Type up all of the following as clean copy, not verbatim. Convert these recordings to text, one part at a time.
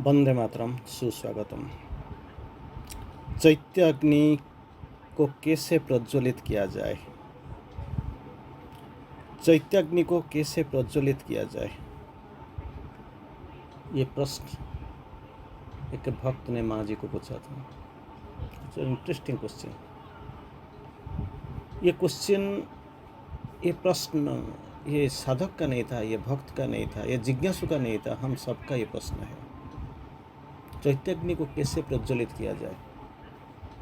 वंदे मातरम, सुस्वागतम। चैत्य अग्नि को कैसे प्रज्वलित किया जाए? चैत्य अग्नि को कैसे प्रज्वलित किया जाए, ये प्रश्न एक भक्त ने माँ जी को पूछा था। It's interesting question. ये प्रश्न ये साधक का नहीं था, ये भक्त का नहीं था, ये जिज्ञासु का नहीं था, हम सबका ये प्रश्न है। चैत्य अग्नि को कैसे प्रज्वलित किया जाए?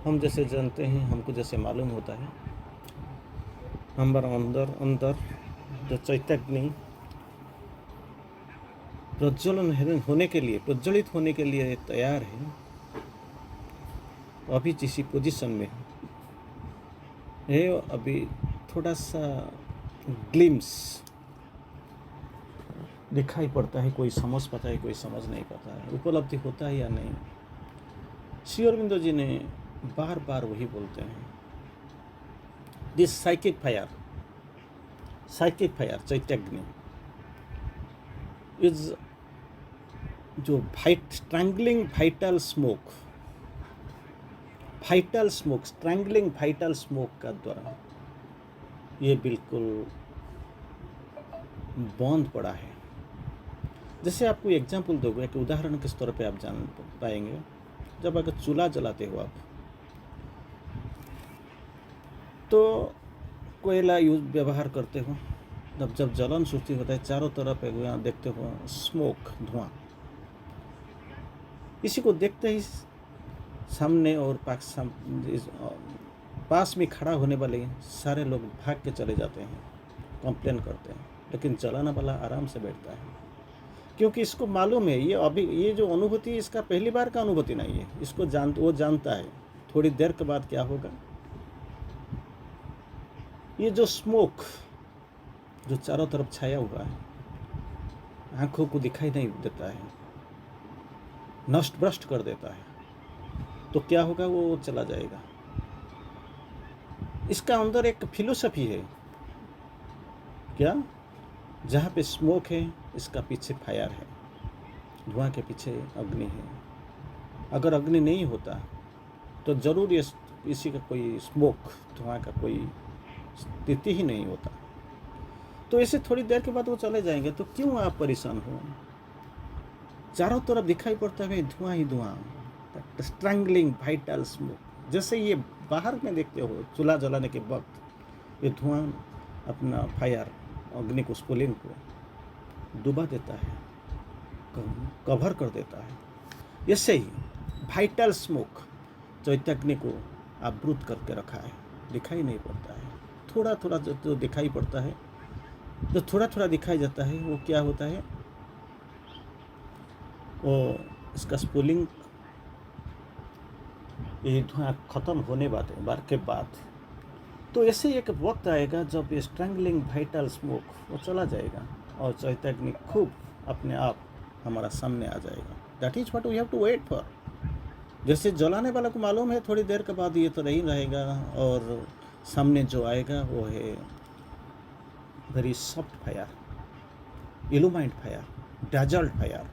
हम जैसे जानते हैं, हमको जैसे मालूम होता है, हमारा अंदर जो चैत्य अग्नि प्रज्वलित होने के लिए तैयार है, अभी जिस पोजीशन में है, अभी थोड़ा सा ग्लिम्स दिखाई पड़ता है, कोई समझ पाता है, कोई समझ नहीं पाता है, उपलब्धि होता है या नहीं। श्री अरविंदो जी ने बार बार वही बोलते हैं, दिस साइकिक फायर चैत्य अग्नि इज जो स्ट्रैंगलिंग वाइटल स्मोक का द्वारा ये बिल्कुल बंद पड़ा है। जैसे आपको एग्जाम्पल दोगे, एक उदाहरण के स्तर पे आप जान पाएंगे। जब अगर चूल्हा जलाते हो आप, तो कोयला व्यवहार करते हो, जब जलन सूची होता है, चारों तरफ यहाँ देखते हो स्मोक, धुआं। इसी को देखते ही सामने और पास में खड़ा होने वाले सारे लोग भाग के चले जाते हैं, कंप्लेन करते हैं। लेकिन जलाने वाला आराम से बैठता है, क्योंकि इसको मालूम है ये जो अनुभूति, इसका पहली बार का अनुभूति नहीं है। इसको वो जानता है थोड़ी देर के बाद क्या होगा। ये जो स्मोक जो चारों तरफ छाया हुआ है, आंखों को दिखाई नहीं देता है, नष्ट भ्रष्ट कर देता है, तो क्या होगा, वो चला जाएगा। इसका अंदर एक फिलोसफी है क्या, जहाँ पे स्मोक है, इसका पीछे फायर है, धुआं के पीछे अग्नि है। अगर अग्नि नहीं होता तो जरूर इसी का कोई स्मोक, धुआं का कोई स्थिति ही नहीं होता। तो ऐसे थोड़ी देर के बाद वो चले जाएंगे, तो क्यों आप परेशान हो? चारों तरफ दिखाई पड़ता है धुआं ही धुआं, स्ट्रैंगलिंग वाइटल स्मोक। जैसे ये बाहर में देखते हो, चूल्हा जलाने के वक्त ये धुआं अपना फायर, अग्नि को, स्फुलिंग को डुबा देता है, कवर कर देता है। ऐसे ही वाइटल स्मोक चैत्य अग्नि को आवृत करके रखा है, दिखाई नहीं पड़ता है। थोड़ा थोड़ा जो दिखाई पड़ता है, जो थोड़ा थोड़ा दिखाई जाता है, वो क्या होता है, वो इसका स्फुलिंग, ये धुआं खत्म होने बार के बाद, तो ऐसे एक वक्त आएगा जब ये स्ट्रैंगलिंग वाइटल स्मोक वो चला जाएगा और चैत्य अग्नि खूब अपने आप हमारा सामने आ जाएगा। That is what we have to wait for. जैसे जलाने वाला को मालूम है थोड़ी देर के बाद ये तो नहीं रहेगा, और सामने जो आएगा वो है very soft fire, illumined fire, desert fire.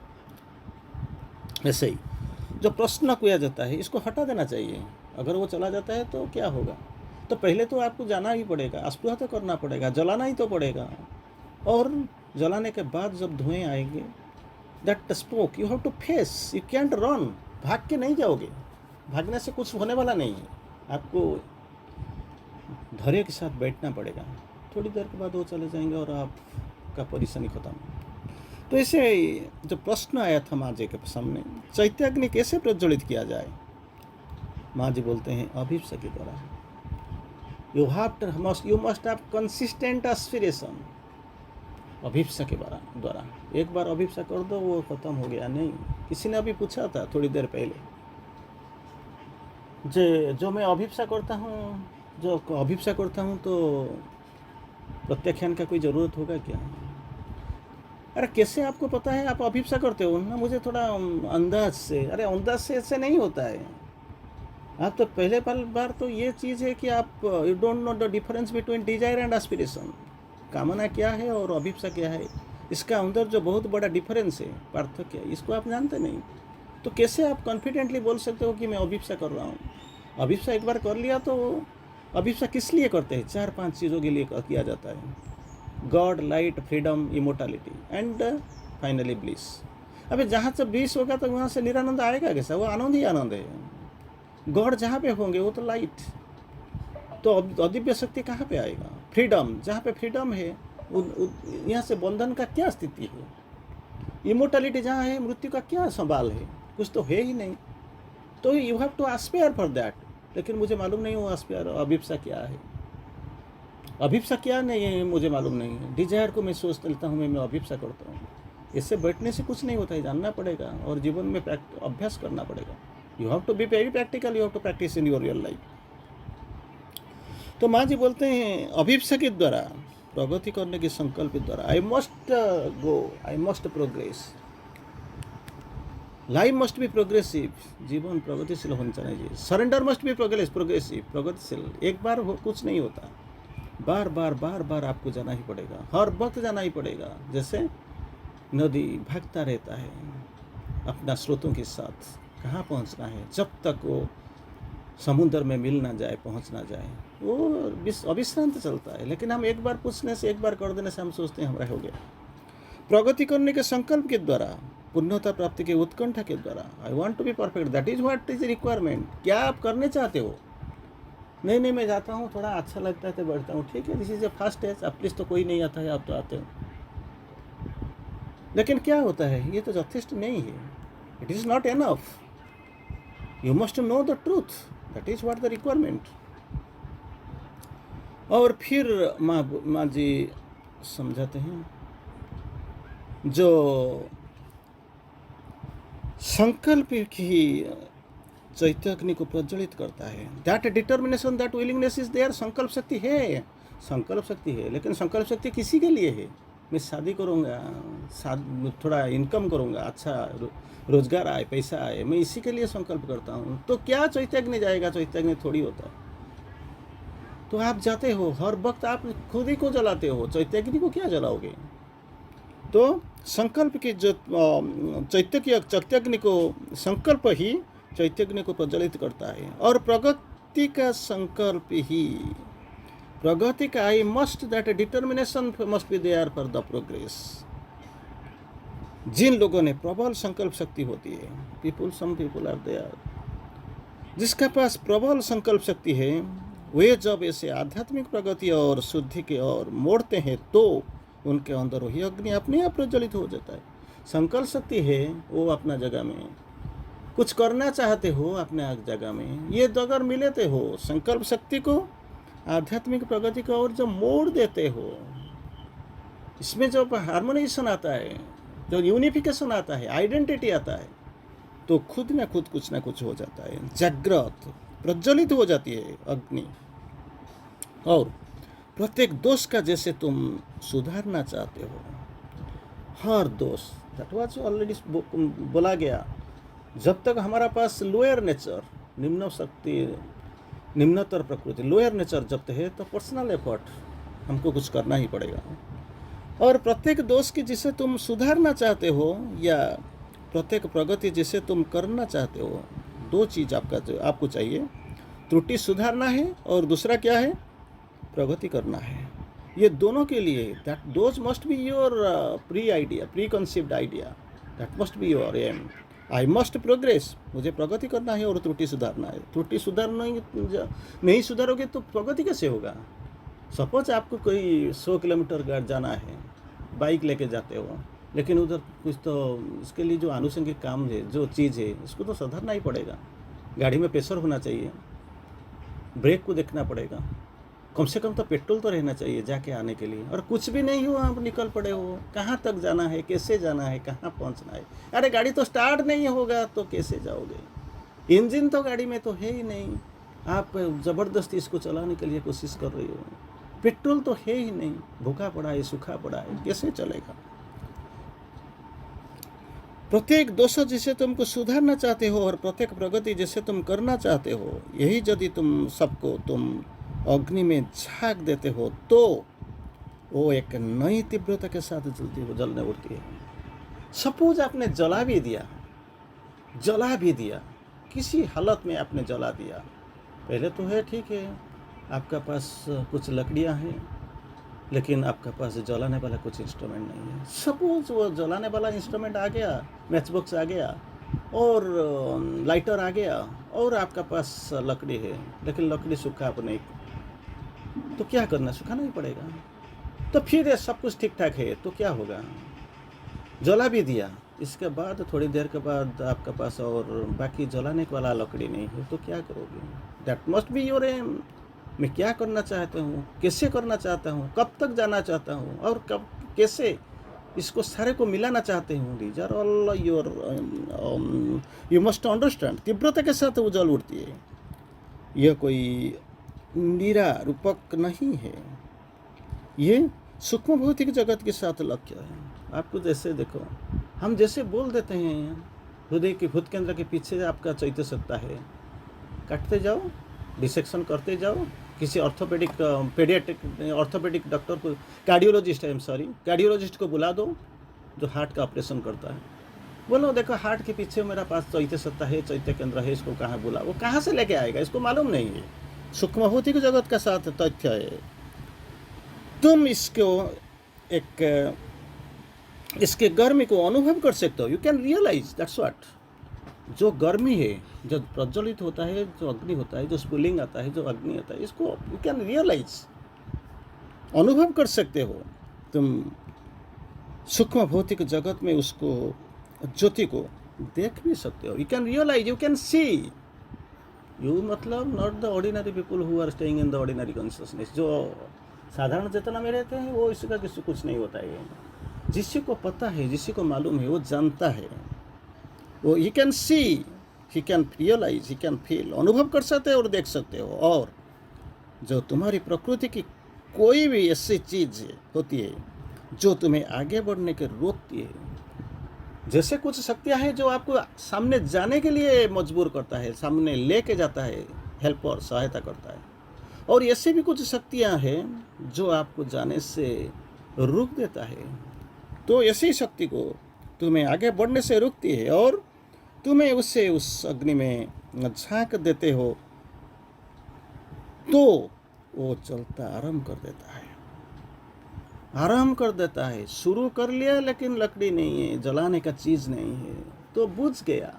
ऐसे ही जो प्रश्न किया जाता है, इसको हटा देना चाहिए। अगर वो चला जाता है तो क्या होगा? तो पहले तो आपको जाना ही पड़ेगा, अस्पृह तो करना पड़ेगा, जलाना ही तो पड़ेगा। और जलाने के बाद जब धुएं आएंगे, that smoke you have to face, you can't run. भाग के नहीं जाओगे, भागने से कुछ होने वाला नहीं है। आपको धैर्य के साथ बैठना पड़ेगा। थोड़ी देर के बाद वो चले जाएंगे और आपका परेशानी खत्म। तो ऐसे जो प्रश्न आया था माँ जी के सामने, चैत्य अग्नि कैसे प्रज्वलित किया जाए? माँ जी बोलते हैं, अभिप्सा के द्वारा। You must have consistent aspiration. अभिप्सा के द्वारा एक बार अभिप्सा कर दो, वो खत्म हो गया। नहीं, किसी ने अभी पूछा था थोड़ी देर पहले, जो मैं अभिप्सा करता हूँ तो प्रत्याख्यान का कोई ज़रूरत होगा क्या? अरे कैसे आपको पता है आप अभिप्सा करते हो ना? मुझे थोड़ा अंदाज से। अरे अंदाज से ऐसे नहीं होता है। आप तो पहले बार तो ये चीज़ है कि आप you don't know the difference between desire and aspiration. कामना क्या है और अभिप्सा क्या है, इसका अंदर जो बहुत बड़ा डिफरेंस है, पार्थक्य है, इसको आप जानते नहीं। तो कैसे आप कॉन्फिडेंटली बोल सकते हो कि मैं अभिप्सा कर रहा हूँ? अभिप्सा एक बार कर लिया तो अभिप्सा किस लिए करते हैं? 4-5 चीज़ों के लिए किया जाता है: God, light, freedom, immortality and finally bliss. अबे जहाँ से ब्लिस होगा तो वहाँ से निरानंद आएगा कैसा? वो आनंद ही आनंद है। गॉड जहाँ पे होंगे वो तो लाइट, तो अदिव्य शक्ति कहाँ पे आएगा? फ्रीडम, जहाँ पे फ्रीडम है यहाँ से बंधन का क्या स्थिति है? इमोर्टैलिटी जहाँ है मृत्यु का क्या सवाल है? कुछ तो है ही नहीं। तो you have to aspire for that. लेकिन मुझे मालूम नहीं वो एस्पायर अभिप्सा क्या है, अभिप्सा क्या नहीं है मुझे मालूम नहीं है। डिजायर को मैं सोच लेता हूँ, मैं अभिप्सा करता हूँ। इससे बैठने से कुछ नहीं होता है, जानना पड़ेगा और जीवन में अभ्यास करना पड़ेगा। You have to be very practical, you have to practice in your real life. तो माँ जी बोलते हैं अभिप्सा के द्वारा, प्रगति करने के संकल्प द्वारा, I must go, I must progress, life must be progressive, जीवन प्रगतिशील होना चाहिए। सरेंडर मस्ट बी प्रोग्रेसिव, प्रगतिशील। एक बार कुछ नहीं होता, बार बार बार बार आपको जाना ही पड़ेगा, हर वक्त जाना ही पड़ेगा। जैसे नदी भागता रहता है अपना स्रोतों के साथ, कहाँ पहुँचना है, जब तक वो समुद्र में मिल ना जाए, पहुँच ना जाए, वो अविश्रांत चलता है। लेकिन हम एक बार पूछने से, एक बार कर देने से हम सोचते हैं हमारा हो गया। प्रगति करने के संकल्प के द्वारा, पूर्णता प्राप्ति के उत्कंठा के द्वारा, I want to be perfect, that is what is requirement. क्या आप करने चाहते हो? नहीं मैं जाता हूँ, थोड़ा अच्छा लगता है तो बैठता हूँ, ठीक है, this is a first stage. आप प्लीज तो कोई नहीं आता है, आप तो आते हो। लेकिन क्या होता है, ये तो यथेष्ट नहीं है। It is not enough. You must know the truth, that is what the requirement. और फिर माँ जी समझाते हैं, जो संकल्प की चैतन्य को प्रज्वलित करता है, that determination, that willingness is there. संकल्प शक्ति है, संकल्प शक्ति है। लेकिन संकल्प शक्ति किसी के लिए है? मैं शादी करूँगा, थोड़ा इनकम करूँगा, अच्छा रोजगार आए, पैसा आए, मैं इसी के लिए संकल्प करता हूँ। तो क्या चैतन्य जाएगा? चैतन्य थोड़ी होता है। तो आप जाते हो, हर वक्त आप खुद ही को जलाते हो, चैतन्य को क्या जलाओगे? तो संकल्प के जो चैतन्य को, संकल्प ही चैतन्य को प्रज्वलित करता है। और प्रगति का संकल्प ही, प्रगति का I must, that determination must be there for the progress. जिन लोगों ने प्रबल संकल्प शक्ति होती है, सम पीपुल आर देयर, जिसका पास प्रबल संकल्प शक्ति है, वे जब ऐसे आध्यात्मिक प्रगति और शुद्धि की ओर मोड़ते हैं तो उनके अंदर वही अग्नि अपने आप प्रज्वलित हो जाता है। संकल्प शक्ति है, वो अपना जगह में, कुछ करना चाहते हो अपने जगह में, ये अगर मिलेते हो संकल्प शक्ति को, आध्यात्मिक प्रगति को और जब मोड़ देते हो, इसमें जब हार्मोनाइजेशन आता है, जब यूनिफिकेशन आता है, आइडेंटिटी आता है, तो खुद में खुद कुछ ना कुछ हो जाता है, जागृत प्रज्वलित हो जाती है अग्नि। और प्रत्येक दोष का जैसे तुम सुधारना चाहते हो, हर दोष, दैट वाज ऑलरेडी बोला गया, जब तक हमारा पास लोअर नेचर, निम्न शक्ति, निम्नतर प्रकृति, लोअर नेचर जब तक है, तो पर्सनल एफर्ट हमको कुछ करना ही पड़ेगा। और प्रत्येक दोष की जिसे तुम सुधारना चाहते हो, या प्रत्येक प्रगति जिसे तुम करना चाहते हो, दो चीज़ आपको चाहिए, त्रुटि सुधारना है और दूसरा क्या है? प्रगति करना है। ये दोनों के लिए, that those must be your pre idea, preconceived idea, that must be your aim. I must progress, मुझे प्रगति करना है और त्रुटि सुधारना है। त्रुटि सुधारना नहीं सुधारोगे तो प्रगति कैसे होगा? सपोज आपको कोई 100 किलोमीटर जाना है, बाइक लेके जाते हो, लेकिन उधर कुछ तो इसके लिए जो आनुषंगिक काम है, जो चीज़ है, उसको तो सुधारना ही पड़ेगा। गाड़ी में प्रेशर होना चाहिए, ब्रेक को देखना पड़ेगा, कम से कम तो पेट्रोल तो रहना चाहिए जाके आने के लिए। और कुछ भी नहीं हो, आप निकल पड़े हो, कहाँ तक जाना है, कैसे जाना है, कहाँ पहुँचना है? अरे गाड़ी तो स्टार्ट नहीं होगा तो कैसे जाओगे? इंजन तो गाड़ी में तो है ही नहीं, आप ज़बरदस्ती इसको चलाने के लिए कोशिश कर रही हो, पेट्रोल तो है ही नहीं, भूखा पड़ा है, सूखा पड़ा है, कैसे चलेगा? प्रत्येक दोष जिसे तुमको सुधारना चाहते हो और प्रत्येक प्रगति जिसे तुम करना चाहते हो, यही यदि तुम सबको तुम अग्नि में झाँक देते हो तो वो एक नई तीव्रता के साथ जलती हो, जलने उठती है। सपोज आपने जला भी दिया, जला भी दिया, किसी हालत में आपने जला दिया। पहले तो है ठीक है, आपका पास कुछ लकड़ियाँ हैं, लेकिन आपके पास जलाने वाला कुछ इंस्ट्रूमेंट नहीं है। सपोज वो जलाने वाला इंस्ट्रूमेंट आ गया, मैच बॉक्स आ गया और लाइटर आ गया और आपका पास लकड़ी है, लेकिन लकड़ी सूखा आप नहीं, तो क्या करना, सुखाना ही पड़ेगा। तो फिर ये सब कुछ ठीक ठाक है तो क्या होगा, जला भी दिया, इसके बाद थोड़ी देर के बाद आपके पास और बाकी जलाने वाला लकड़ी नहीं है, तो क्या करोगे। That must be your aim. मैं क्या करना चाहता हूँ, कैसे करना चाहता हूँ, कब तक जाना चाहता हूँ और कब कैसे इसको सारे को मिलाना चाहते हूँ। These are all your, you must understand. तीव्रता के साथ वो जल उठती है, यह कोई निरारूपक नहीं है, ये सूक्ष्म भौतिक जगत के साथ लक्ष्य है। आपको जैसे देखो, हम जैसे बोल देते हैं हृदय के भूत केंद्र के पीछे आपका चैत्य सत्ता है, काटते जाओ, डिसेक्शन करते जाओ, किसी ऑर्थोपेडिक पेडियाट्रिक ऑर्थोपेडिक डॉक्टर को, कार्डियोलॉजिस्ट है, कार्डियोलॉजिस्ट को बुला दो जो हार्ट का ऑपरेशन करता है। बोलो देखो हार्ट के पीछे मेरा पास चैत्य सत्ता है, चैत्य केंद्र है, इसको कहाँ बुला, वो कहाँ से लेके आएगा, इसको मालूम नहीं है। सूक्ष्म भौतिक जगत का साथ तथ्य है। तुम इसको एक इसके गर्मी को अनुभव कर सकते हो, you can realise that's what. जो गर्मी है, जो प्रज्वलित होता है, जो अग्नि होता है, जो स्फुलिंग आता है, जो अग्नि आता है, इसको यू कैन रियलाइज, अनुभव कर सकते हो। तुम सूक्ष्म भौतिक जगत में उसको ज्योति को देख भी सकते हो, you can realise, you can see. You मतलब not the ordinary people who are staying in the ordinary consciousness. जो साधारण चेतना में रहते हैं वो इसका किसी कुछ नहीं होता है। जिसी को पता है, जिसी को मालूम है, वो जानता है, वो he can see, he can realise, he can feel, अनुभव कर सकते हो और देख सकते हो। और जो तुम्हारी प्रकृति की कोई भी ऐसी चीज़ होती है जो तुम्हें आगे बढ़ने के रोकती है, जैसे कुछ शक्तियाँ हैं जो आपको सामने जाने के लिए मजबूर करता है, सामने लेके जाता है, हेल्प और सहायता करता है, और ऐसी भी कुछ शक्तियाँ हैं जो आपको जाने से रोक देता है। तो ऐसी शक्ति को तुम्हें आगे बढ़ने से रोकती है और तुम्हें उससे उस अग्नि में झांक देते हो, तो वो चलता आराम कर देता है, आराम कर देता है। शुरू कर लिया लेकिन लकड़ी नहीं है, जलाने का चीज़ नहीं है, तो बुझ गया।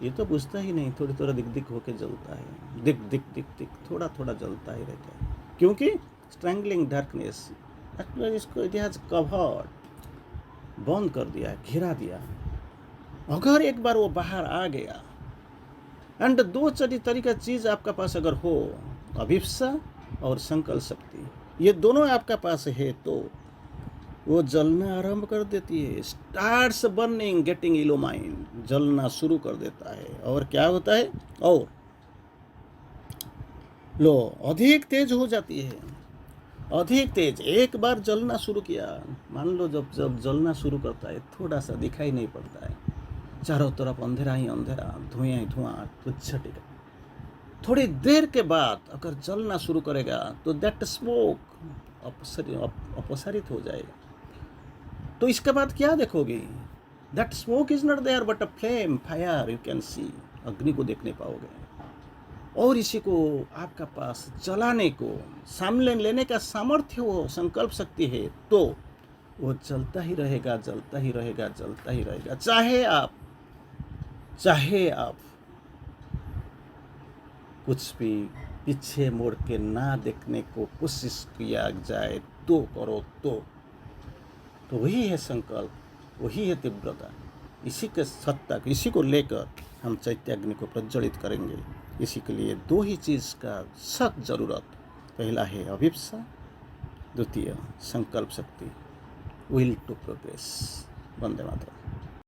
ये तो बुझता ही नहीं, थोड़ी थोड़ा दिक दिक होके जलता है, दिक दिक दिक दिक, थोड़ा थोड़ा जलता ही रहता है, क्योंकि स्ट्रैंगलिंग डार्कनेस, इसको इतिहास कवर बंद कर दिया, घिरा दिया। अगर एक बार वो बाहर आ गया, एंड दो तरीका चीज़ आपका पास अगर हो, अभिप्सा और संकल्प शक्ति, ये दोनों आपका पास है, तो वो जलना आरंभ कर देती है। स्टार्ट्स बर्निंग, गेटिंग इल्यूमाइन, जलना शुरू कर देता है। और क्या होता है, और लो अधिक तेज हो जाती है, अधिक तेज। एक बार जलना शुरू किया, मान लो जब जब जलना शुरू करता है, थोड़ा सा दिखाई नहीं पड़ता है, चारों तरफ अंधेरा ही अंधेरा, धुआं ही धुआं, कुछ टिका। थोड़ी देर के बाद अगर जलना शुरू करेगा तो दैट स्मोक अपसारित हो जाएगा। तो इसके बाद क्या देखोगे, that smoke is not there but a flame, fire, you can see, अग्नि को देखने पाओगे। और इसी को आपका पास जलाने को, सामने लेने का सामर्थ्य हो, संकल्प शक्ति है, तो वो जलता ही रहेगा, जलता ही रहेगा, जलता ही रहेगा। चाहे आप कुछ भी पीछे मुड़ के ना देखने को कोशिश किया जाए तो करो, तो वही है संकल्प, वही है तीव्रता। इसी के सत्ता, इसी को लेकर हम चैत्याग्नि को प्रज्वलित करेंगे। इसी के लिए दो ही चीज़ का सख्त ज़रूरत, पहला है अभिप्सा, द्वितीय संकल्प शक्ति, विल टू प्रोग्रेस। वंदे मातरम।